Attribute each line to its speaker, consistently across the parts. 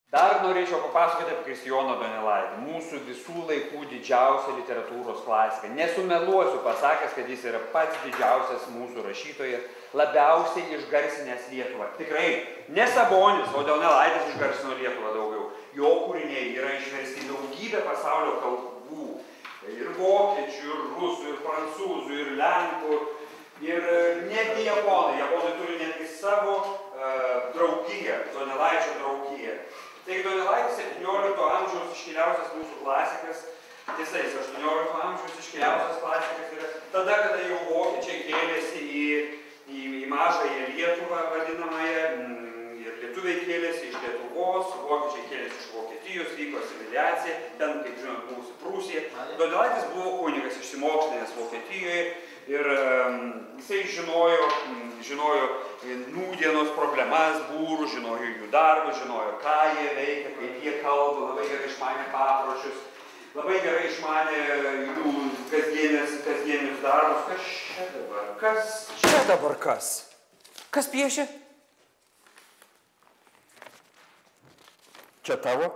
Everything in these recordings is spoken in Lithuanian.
Speaker 1: Dar norėčiau papasakoti apie Kristijoną Donelaitį, mūsų visų laikų didžiausią literatūros klasiką. Nesumeluosiu pasakęs, kad jis yra pats didžiausias mūsų rašytojas, labiausiai išgarsinęs Lietuvą. Tikrai, ne Sabonis, o Donelaitis išgarsino Lietuvą daugiau. Jo kūriniai yra išversti daugybę pasaulio kalbų. Ir vokiečių, ir rusų, ir prancūzų, ir lenkų, ir netgi japonai. Japonai turi netgi savo draugiją, Donelaičio draugiją. Taigi Donelaitis 17 amžiaus iškiliausias mūsų klasikas, tiesa, jis 18 amžiaus iškiliausias klasikas yra tada, kada jau vokiečiai kėlėsi į mažąją Lietuvą vadinamąją, ir lietuviai kėlėsi iš Lietuvos, vokiečiai kėlėsi iš Vokietijos, vyko asimiliacija, ten, kaip žinot, buvusi Prūsija. Donelaitis buvo kunigas išsimokslinęs Vokietijoje ir jisai žinojo nūdienos problemas būrų, žinojo jų darbus, žinojo, ką jie veikia, kaip jie kalba, labai gerai išmanė papročius, labai gerai išmanė jų kasdienius darbus. Kas čia dabar? Kas čia dabar kas? Kas piešia? Čia tavo?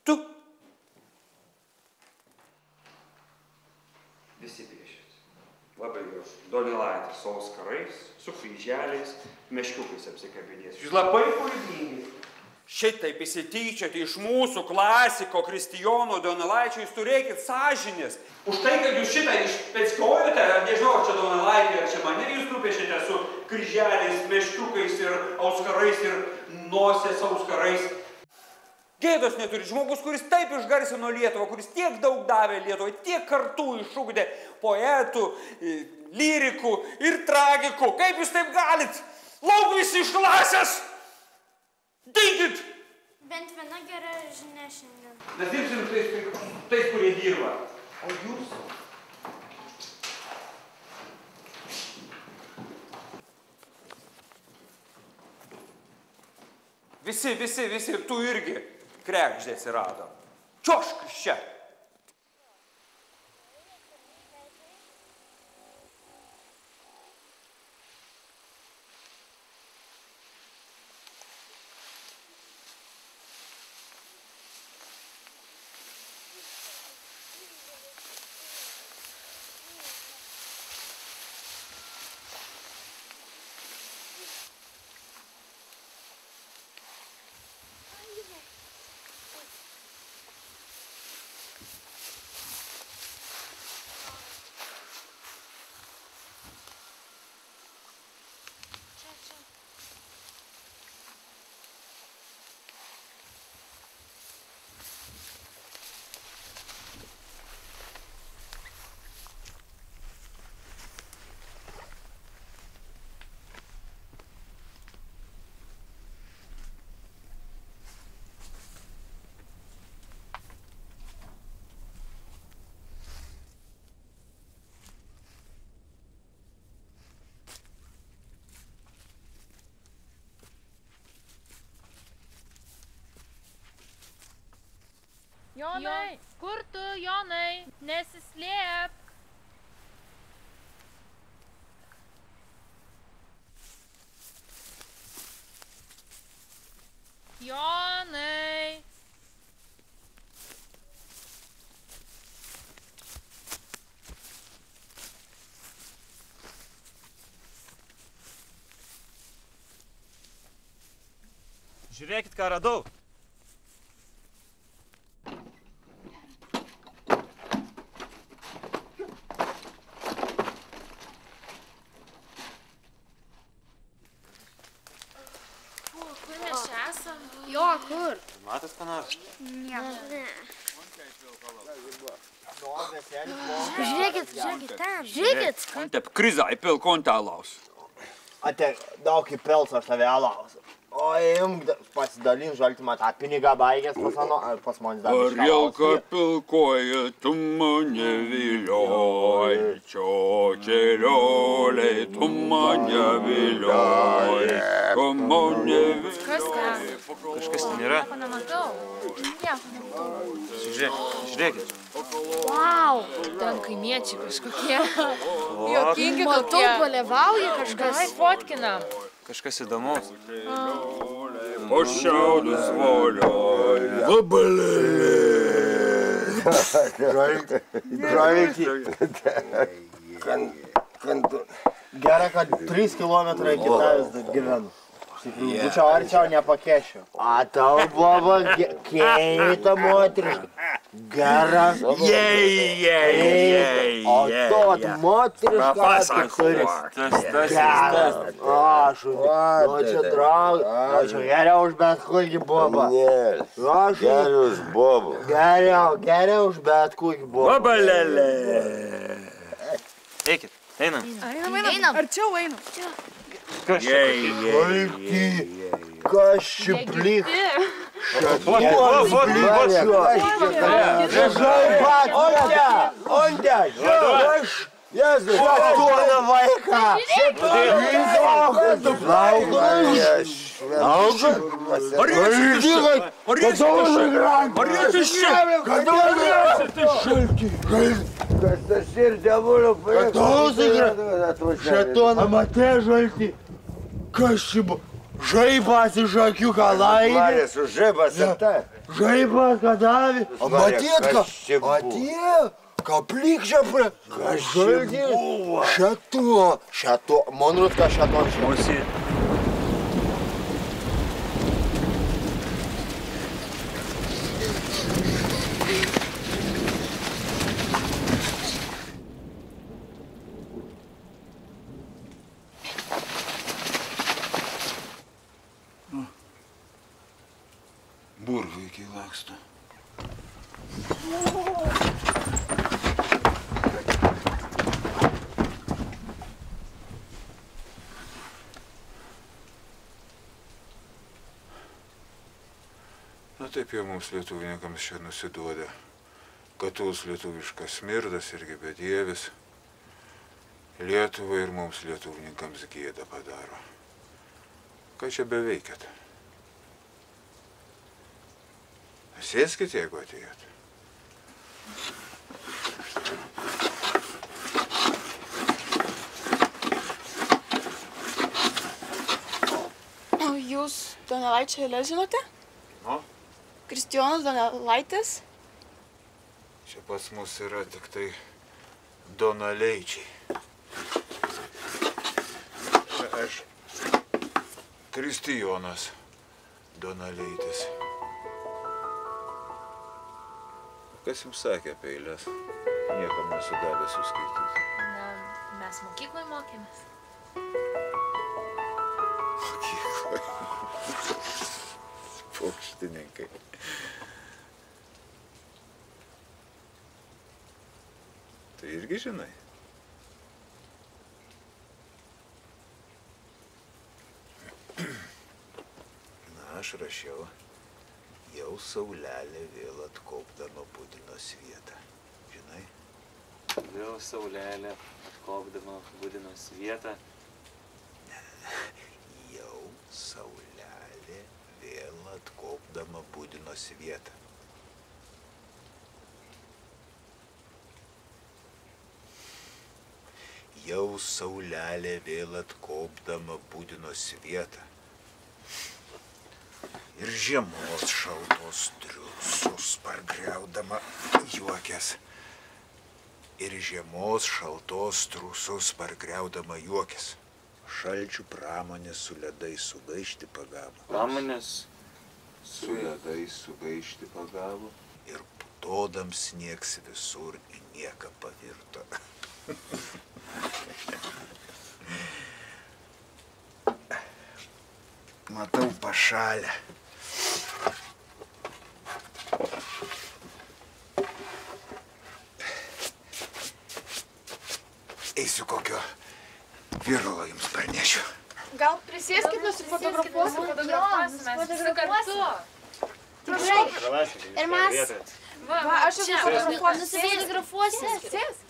Speaker 1: Tu? Visi piešėt. Labai gražu. Donelaitis su auskarais, su kryželiais, meškiukais apsikabinės. Jūs labai kūrybingi. Šitaip įsityčiate iš mūsų klasiko Kristijono Donelaičio, jūs turėkit sąžinės. Už tai, kad jūs šitą išpeckojote, nežinau, ar čia Donelaitį, ar čia mane jūs nupiešėte su kryželiais, meškiukais ir auskarais ir nosės auskarais. Gėdos neturi žmogus, kuris taip išgarsino Lietuvą, kuris tiek daug davė Lietuvai, tiek kartų išugdė poetų, lyrikų ir tragikų. Kaip jūs taip galit? Lauk visi iš klasės! Dinkit!
Speaker 2: Bent viena gera žinia šiandien.
Speaker 1: Mes dirbsim tais, kurie dirba. O jūs? Visi, ir tu irgi. Kregždė atsirado. Čiošk iš čia.
Speaker 3: Jonai, kur tu, Jonai? Nesislėpk. Jonai.
Speaker 4: Žiūrėkit, ką radau.
Speaker 2: Jo, kur?
Speaker 4: Matas ką nors?
Speaker 2: Ne. Žiūrėkit ten. Žiūrėkit.
Speaker 1: Antep krizai pilko ant alaus.
Speaker 5: Ate daug į pilsą aš tave alaus. O imk pasidalin žaltimą tą pinigą baigęs pas manis dar išalaus.
Speaker 1: Arielka pilkoja, tu mane vilioji, čiočelioliai, tu mane vilioji, tu mane vilioji.
Speaker 3: Kas ten?
Speaker 4: Kažkas ten yra?
Speaker 3: Nieko nematau.
Speaker 4: Žiūrėkit.
Speaker 3: Vau, ten kaimiečiai kažkokie. Juokingi kokie.
Speaker 2: Matau, palevauja kažkas.
Speaker 3: Gal fotkinam.
Speaker 4: Kažkas įdomaus.
Speaker 6: o šiaudus volioja.
Speaker 5: Žalti. Gerai, kad 3 kilometrai iki tavęs gyvenu. Būčiau arčiau nepakešiu. A tau, boba, keita moteriška. Gera. O tot moteriška, tu turi. Gera. Čia draugas. Čia geriau už bet kokį bobą.
Speaker 6: Geriau už bobą.
Speaker 5: Geriau už bet kokį bobą.
Speaker 6: Bobalėlė.
Speaker 4: Eikit, einam.
Speaker 3: Einam. Arčiau einam.
Speaker 4: Kas čia?
Speaker 5: Kas čia plik? Jėzus, duoda vaiką!
Speaker 6: Kas tas ir diavulio
Speaker 5: Šetoną matė žalti. Kas čia buvo? Žaibas iš akių kalaidė.
Speaker 6: Marės už žaibas apta.
Speaker 5: Žaibas kadavė. Matėt, ką? Atėjo. Kaplik čia prie.
Speaker 6: Kas čia buvo?
Speaker 5: Šeto. Man rūt, ką šeto čia.
Speaker 4: Musi.
Speaker 6: Burvaikiai laksto. Na taip jau mums lietuvininkams čia nusiduoda. Katus lietuviškas smirdas irgi bedievis. Lietuvai ir mums lietuvininkams gėdą padaro. Ką čia beveikiat? Sėskit, jeigu atėjot.
Speaker 7: O jūs Donelaičio eilę žinote?
Speaker 4: O?
Speaker 7: Kristijonas Donelaitis?
Speaker 6: Čia pas mus yra tik tai Donaleičiai. Aš Kristijonas Donaleitis. Kas jums sakė apie eilės? Niekam nesu davęs suskaityti.
Speaker 3: Na, mes mokykloje mokėmės.
Speaker 6: Mokykloje. Paukštininkai. Tai irgi žinai? Na, aš rašiau. Jau saulelė vėl atkopdama Budino svietą. Žinai?
Speaker 4: Vėl saulelė atkopdama Budino svietą.
Speaker 6: Jau saulelė vėl atkopdama Budino svietą. Jau saulelė vėl atkopdama Budino svietą. Ir žiemos šaltos triūsus pargriaudama juokės. Ir žiemos šaltos triūsus pargriaudama juokės. Šalčių pramonės su ledais sugaišti pagavo.
Speaker 4: Pramonės
Speaker 6: Su ledais sugaišti pagavo. Ir putodams sniegs visur į nieką pavirto. Matau pašalę. Eisiu kokio viralo jums parnešiu.
Speaker 7: Gal prisėskit, nusifotografuosim?
Speaker 3: Visi kartu.
Speaker 2: Ir mes
Speaker 7: Va, aš jau fotografuosiu.
Speaker 2: nusifotografuosim.
Speaker 7: Sėsk.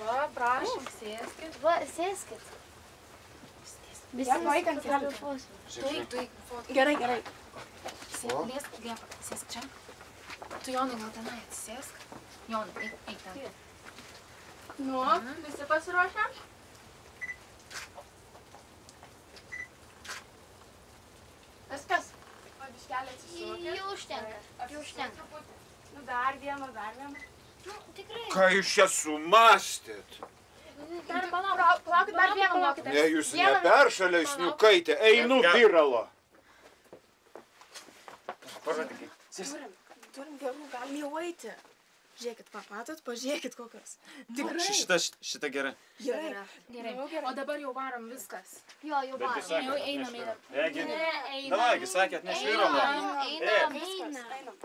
Speaker 3: Va, prašom, sėskit.
Speaker 2: Va, sėskit. Visi nusifotografuosim.
Speaker 7: Gerai, gerai.
Speaker 3: Liesk, Liepa, sėsk čia. Tu, Jonai, gal tenai atsisėsk. Jonai, eik ten.
Speaker 7: Nu, visi pasiruošę? Viskas.
Speaker 2: Jau užtenka. Jau užtenka.
Speaker 7: Nu, dar vieną.
Speaker 2: Nu, tikrai.
Speaker 6: Ką jūs čia sumastėt?
Speaker 7: Dar palaukit, dar vieną mokytę.
Speaker 6: Ne, jūs neperšalė, sniukaitė. Einu viralo.
Speaker 4: Pažadėkit.
Speaker 7: Turim gerų, galim jau eiti. Žiūrėkit, matot, pažiūrėkit kokios. Tikrai.
Speaker 4: Šitą gerą.
Speaker 7: Gerai.
Speaker 3: Gerai. O dabar jau varom viskas.
Speaker 2: Jo, jau varom.
Speaker 3: Jau einam.
Speaker 4: Einam. Davai, sakė, atneš viralo.
Speaker 2: Einam.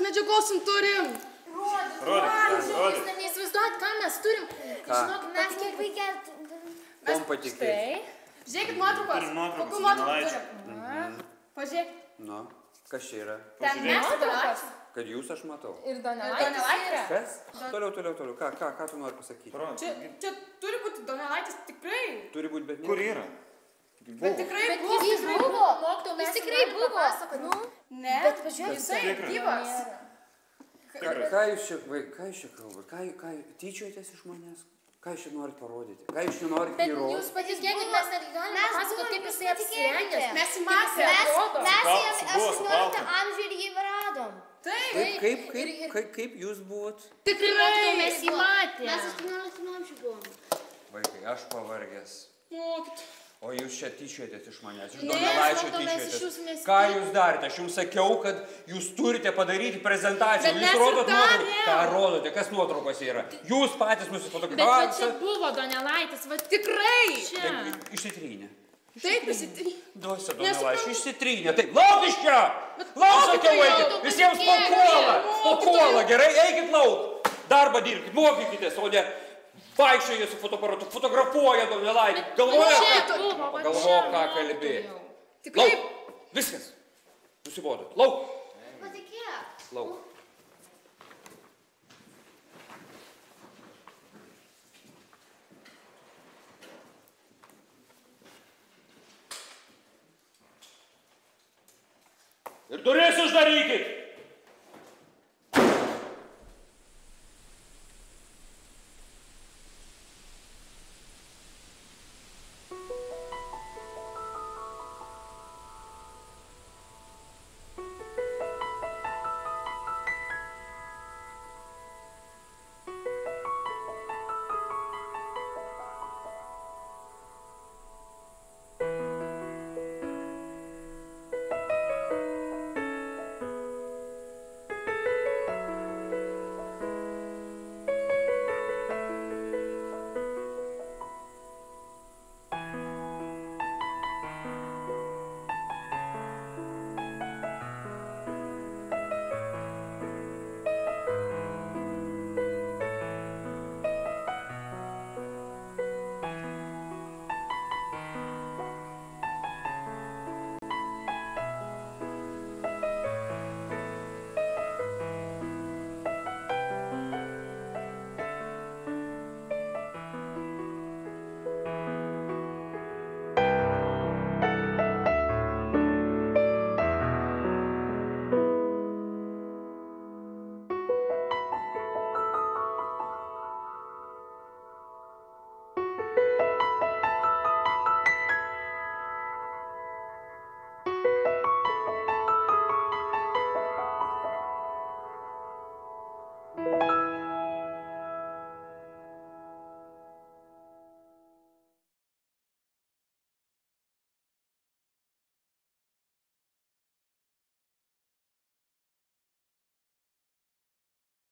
Speaker 7: medžiagos turim.
Speaker 3: Rodyk. Neįsivaizduojat, ką mes turim. Žinok,
Speaker 2: Mes kiek vaikė...
Speaker 1: Kom patikėti.
Speaker 7: Žiūrėkit nuotraukos. Kokių nuotraukų turim? Pažiūrėk.
Speaker 1: Nu, kas čia yra?
Speaker 7: Ten mes nuotraukos.
Speaker 1: Kad jūs aš matau.
Speaker 3: ir Donelaitis.
Speaker 1: Kas? Toliau. Ką tu nori pasakyti?
Speaker 7: Čia turi būti Donelaitis tikrai.
Speaker 1: Turi būti, bet...
Speaker 4: Kur yra?
Speaker 7: Bet tikrai
Speaker 3: Bet
Speaker 7: buvo.
Speaker 3: jis buvo. Mokytojau, mes
Speaker 2: Jis tikrai
Speaker 3: norim
Speaker 2: buvo.
Speaker 3: papasakoti.
Speaker 2: Nu,
Speaker 7: Ne.
Speaker 2: bet pažiūrėk.
Speaker 7: Jisai gyvas.
Speaker 1: Ką jūs čia kalbate? Ką tyčiojatės iš manęs? Ką jūs čia norit parodyti? Ką jūs čia norit
Speaker 3: Bet
Speaker 1: įrodyti?
Speaker 3: jūs patikėkit, mes net galime papasakoti, kaip jisai apsirengęs.
Speaker 7: Mes jį matėme.
Speaker 2: Mes 18 amžiuje ir jį radom.
Speaker 7: Taip.
Speaker 1: Kaip jūs buvot?
Speaker 7: Tikrai.
Speaker 3: Mes jį matėme.
Speaker 2: Mes 18 amžiuje buvom.
Speaker 1: Vaikai, aš pavargęs.
Speaker 7: Mokyt.
Speaker 1: O jūs čia tyčiojatės iš manęs, iš
Speaker 3: Ne,
Speaker 1: Donelaičio
Speaker 3: sakau, mes iš jūsų
Speaker 1: tyčiojatės.
Speaker 3: nesityčiojam.
Speaker 1: Ką jūs darėte? Aš jums sakiau, kad jūs turite padaryti prezentaciją.
Speaker 7: Bet
Speaker 1: Jūs
Speaker 7: mes
Speaker 1: rodot
Speaker 7: ir
Speaker 1: nuotraukas.
Speaker 7: darėm.
Speaker 1: Ką rodote? Kas nuotraukose yra? Jūs patys
Speaker 3: Bet va čia
Speaker 1: nusifotografavote.
Speaker 3: buvo Donelaitis, va
Speaker 7: Tikrai.
Speaker 3: čia.
Speaker 1: Išsitrynė.
Speaker 7: Taip, įsitrį.
Speaker 1: Duosiu Donelaičio, išsitrynė. Taip, lauk iš čia! Lauk, sakiau, eikit! Visiems papuola! Papuola, gerai, eikit lauk! Darbą dirbkit, mokykitės, o ne vaikščioja su fotoaparatu, fotografuoja Donelaitį. Galvoja, ką kalbėjo.
Speaker 7: Tikrai.
Speaker 1: Lauk! Viskas! Nusibodo. Lauk!
Speaker 2: Patikėk.
Speaker 1: Lauk. Ir duris uždarykit!